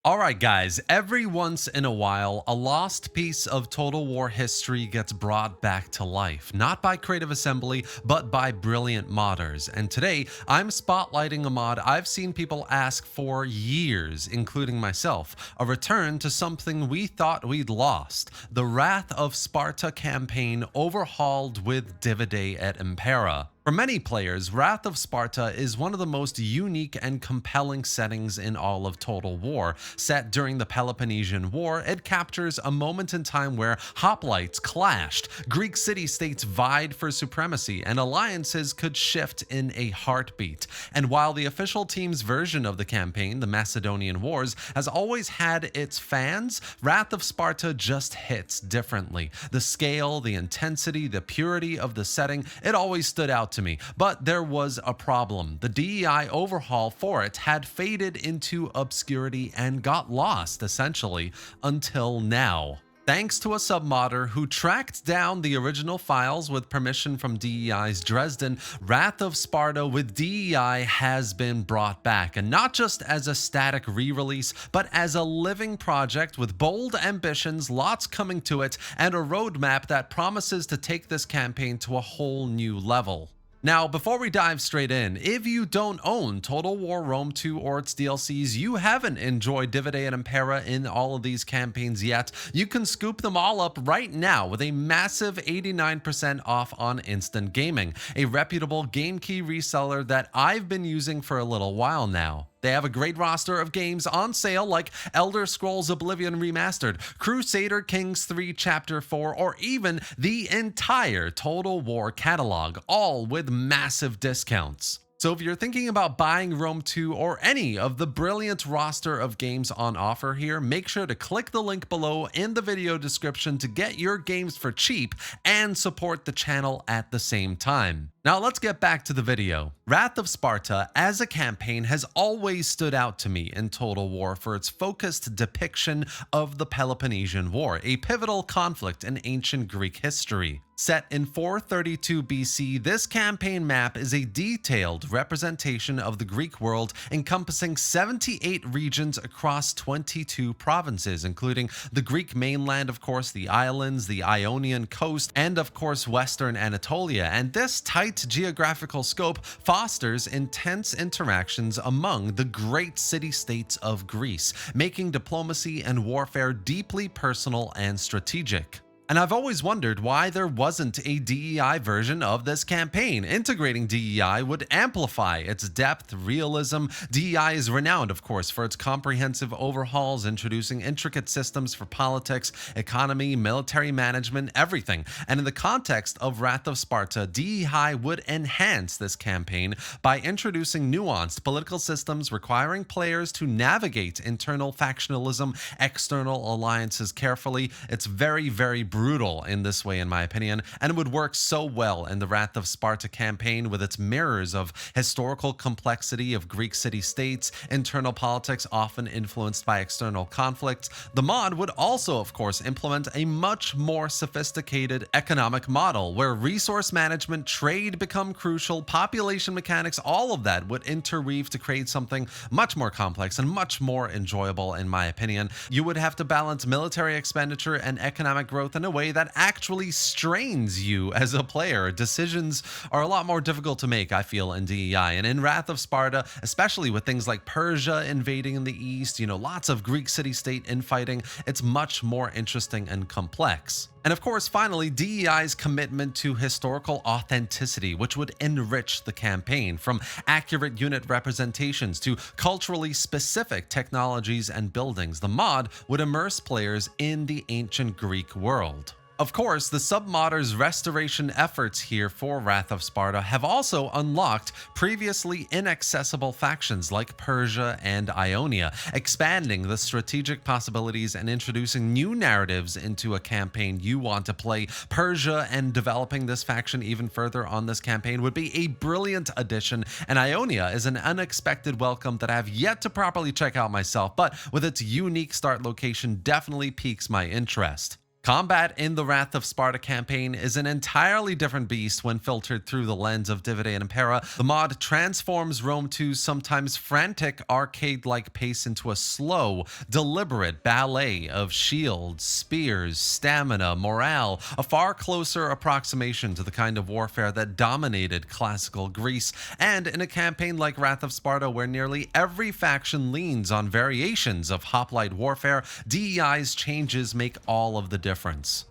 Alright guys, every once in a while, a lost piece of Total War history gets brought back to life, not by Creative Assembly, but by brilliant modders. And today, I'm spotlighting a mod I've seen people ask for years, including myself, a return to something we thought we'd lost, the Wrath of Sparta campaign overhauled with Divide et Impera. For many players, Wrath of Sparta is one of the most unique and compelling settings in all of Total War. Set during the Peloponnesian War, it captures a moment in time where hoplites clashed, Greek city-states vied for supremacy, and alliances could shift in a heartbeat. And while the official team's version of the campaign, the Macedonian Wars, has always had its fans, Wrath of Sparta just hits differently. The scale, the intensity, the purity of the setting, it always stood out to me. But there was a problem. The DEI overhaul for it had faded into obscurity and got lost, essentially, until now. Thanks to a submodder who tracked down the original files with permission from DEI's Dresden, Wrath of Sparta with DEI has been brought back, and not just as a static re-release, but as a living project with bold ambitions, lots coming to it, and a roadmap that promises to take this campaign to a whole new level. Now, before we dive straight in, if you don't own Total War Rome 2 or its DLCs, you haven't enjoyed Divide and Impera in all of these campaigns yet, you can scoop them all up right now with a massive 89% off on Instant Gaming, a reputable game key reseller that I've been using for a little while now. They have a great roster of games on sale like Elder Scrolls Oblivion Remastered, Crusader Kings 3 Chapter 4, or even the entire Total War catalog, all with massive discounts. So if you're thinking about buying Rome 2 or any of the brilliant roster of games on offer here, make sure to click the link below in the video description to get your games for cheap and support the channel at the same time. Now let's get back to the video. Wrath of Sparta as a campaign has always stood out to me in Total War for its focused depiction of the Peloponnesian War, a pivotal conflict in ancient Greek history. Set in 432 BC, this campaign map is a detailed representation of the Greek world encompassing 78 regions across 22 provinces, including the Greek mainland, of course, the islands, the Ionian coast, and of course Western Anatolia. And this tight geographical scope fosters intense interactions among the great city-states of Greece, making diplomacy and warfare deeply personal and strategic. And I've always wondered why there wasn't a DEI version of this campaign. Integrating DEI would amplify its depth, realism. DEI is renowned, of course, for its comprehensive overhauls, introducing intricate systems for politics, economy, military management, everything. And in the context of Wrath of Sparta, DEI would enhance this campaign by introducing nuanced political systems requiring players to navigate internal factionalism, external alliances carefully. It's very brutal in this way, in my opinion, and it would work so well in the Wrath of Sparta campaign with its mirrors of historical complexity of Greek city-states, internal politics often influenced by external conflicts. The mod would also, of course, implement a much more sophisticated economic model where resource management, trade become crucial, population mechanics, all of that would interweave to create something much more complex and much more enjoyable, in my opinion. You would have to balance military expenditure and economic growth in a way that actually strains you as a player. Decisions are a lot more difficult to make, I feel, in DEI. And in Wrath of Sparta, especially with things like Persia invading in the east, lots of Greek city-state infighting, it's much more interesting and complex. And of course, finally, DEI's commitment to historical authenticity, which would enrich the campaign, from accurate unit representations to culturally specific technologies and buildings. The mod would immerse players in the ancient Greek world. Of course, the submodder's restoration efforts here for Wrath of Sparta have also unlocked previously inaccessible factions like Persia and Ionia, expanding the strategic possibilities and introducing new narratives into a campaign you want to play. Persia and developing this faction even further on this campaign would be a brilliant addition, and Ionia is an unexpected welcome that I have yet to properly check out myself, but with its unique start location definitely piques my interest. Combat in the Wrath of Sparta campaign is an entirely different beast when filtered through the lens of Divide and Impera. The mod transforms Rome 2's sometimes frantic arcade-like pace into a slow, deliberate ballet of shields, spears, stamina, morale, a far closer approximation to the kind of warfare that dominated classical Greece, and in a campaign like Wrath of Sparta where nearly every faction leans on variations of hoplite warfare, DEI's changes make all of the difference.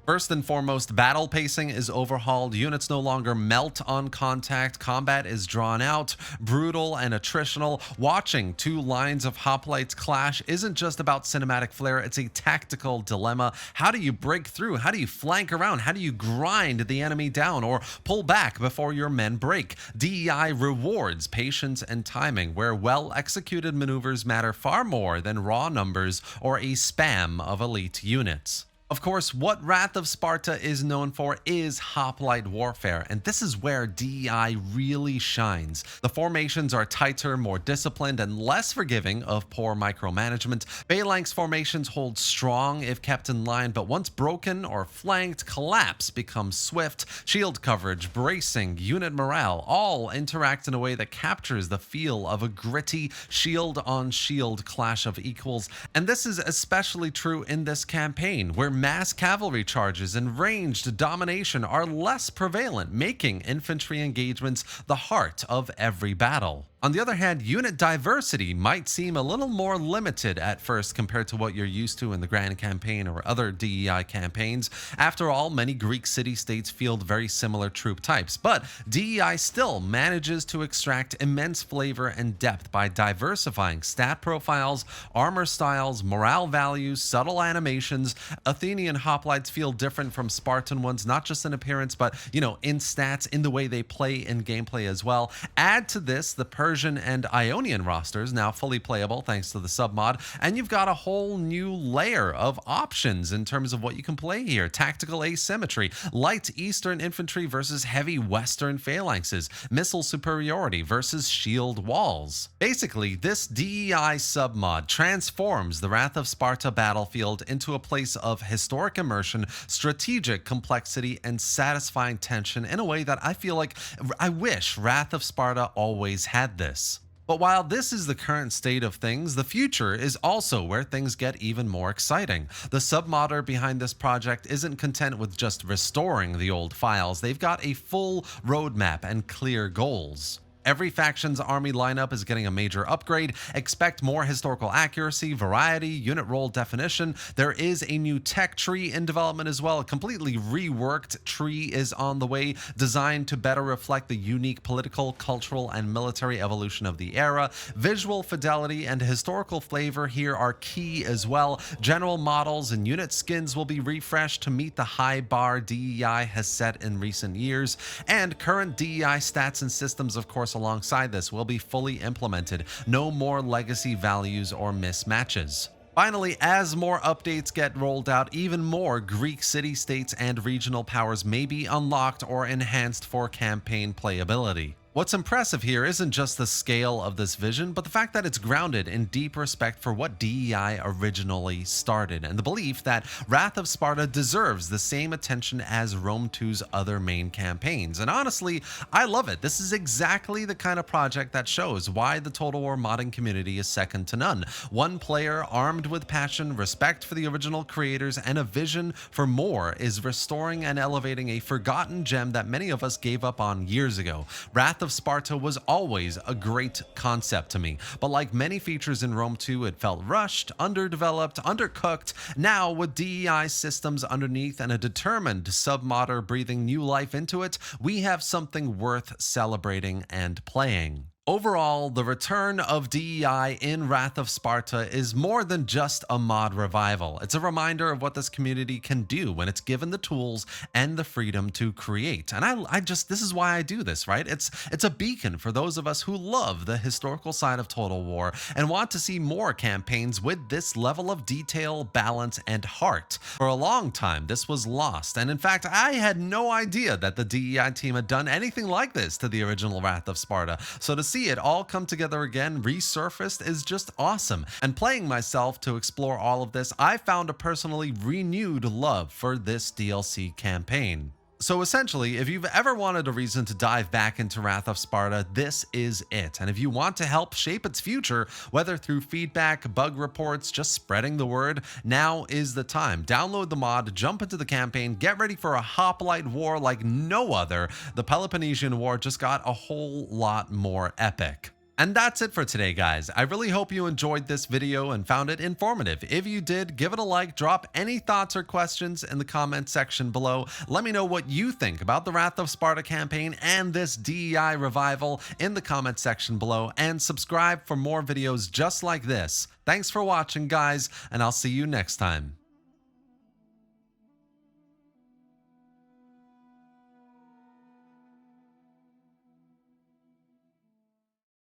First and foremost, battle pacing is overhauled. Units no longer melt on contact. Combat is drawn out, brutal, and attritional. Watching two lines of hoplites clash isn't just about cinematic flair, it's a tactical dilemma. How do you break through? How do you flank around? How do you grind the enemy down or pull back before your men break? DEI rewards patience and timing, where well-executed maneuvers matter far more than raw numbers or a spam of elite units. Of course, what Wrath of Sparta is known for is hoplite warfare, and this is where DEI really shines. The formations are tighter, more disciplined, and less forgiving of poor micromanagement. Phalanx formations hold strong if kept in line, but once broken or flanked, collapse becomes swift. Shield coverage, bracing, unit morale all interact in a way that captures the feel of a gritty shield-on-shield clash of equals, and this is especially true in this campaign, where mass cavalry charges and ranged domination are less prevalent, making infantry engagements the heart of every battle. On the other hand, unit diversity might seem a little more limited at first compared to what you're used to in the Grand Campaign or other DEI campaigns. After all, many Greek city-states field very similar troop types, but DEI still manages to extract immense flavor and depth by diversifying stat profiles, armor styles, morale values, subtle animations. Athenian hoplites feel different from Spartan ones, not just in appearance, but, in stats, in the way they play in gameplay as well. Add to this the Persian and Ionian rosters, now fully playable thanks to the submod, and you've got a whole new layer of options in terms of what you can play here. Tactical asymmetry, light Eastern infantry versus heavy Western phalanxes, missile superiority versus shield walls. Basically, this DEI submod transforms the Wrath of Sparta battlefield into a place of historic immersion, strategic complexity, and satisfying tension in a way that I wish Wrath of Sparta always had this. But while this is the current state of things, the future is also where things get even more exciting. The submodder behind this project isn't content with just restoring the old files. They've got a full roadmap and clear goals. Every faction's army lineup is getting a major upgrade. Expect more historical accuracy, variety, unit role definition. There is a new tech tree in development as well. A completely reworked tree is on the way, designed to better reflect the unique political, cultural, and military evolution of the era. Visual fidelity and historical flavor here are key as well. General models and unit skins will be refreshed to meet the high bar DEI has set in recent years. And current DEI stats and systems, of course, alongside this will be fully implemented. No more legacy values or mismatches. Finally, as more updates get rolled out, even more Greek city-states and regional powers may be unlocked or enhanced for campaign playability. What's impressive here isn't just the scale of this vision, but the fact that it's grounded in deep respect for what DEI originally started, and the belief that Wrath of Sparta deserves the same attention as Rome 2's other main campaigns. And honestly, I love it. This is exactly the kind of project that shows why the Total War modding community is second to none. One player armed with passion, respect for the original creators, and a vision for more is restoring and elevating a forgotten gem that many of us gave up on years ago. Wrath of Sparta was always a great concept to me, but like many features in Rome 2, it felt rushed, underdeveloped, undercooked. Now, with DEI systems underneath and a determined submodder breathing new life into it, we have something worth celebrating and playing. Overall, the return of DEI in Wrath of Sparta is more than just a mod revival. It's a reminder of what this community can do when it's given the tools and the freedom to create. And this is why I do this, right? It's a beacon for those of us who love the historical side of Total War and want to see more campaigns with this level of detail, balance, and heart. For a long time, this was lost. And in fact, I had no idea that the DEI team had done anything like this to the original Wrath of Sparta. So to see it all come together again, resurfaced, is just awesome. And playing myself to explore all of this, I found a personally renewed love for this DLC campaign. So essentially, if you've ever wanted a reason to dive back into Wrath of Sparta, this is it. And if you want to help shape its future, whether through feedback, bug reports, just spreading the word, now is the time. Download the mod, jump into the campaign, get ready for a hoplite war like no other. The Peloponnesian War just got a whole lot more epic. And that's it for today, guys. I really hope you enjoyed this video and found it informative. If you did, give it a like, drop any thoughts or questions in the comment section below. Let me know what you think about the Wrath of Sparta campaign and this DEI revival in the comment section below, and subscribe for more videos just like this. Thanks for watching, guys, and I'll see you next time.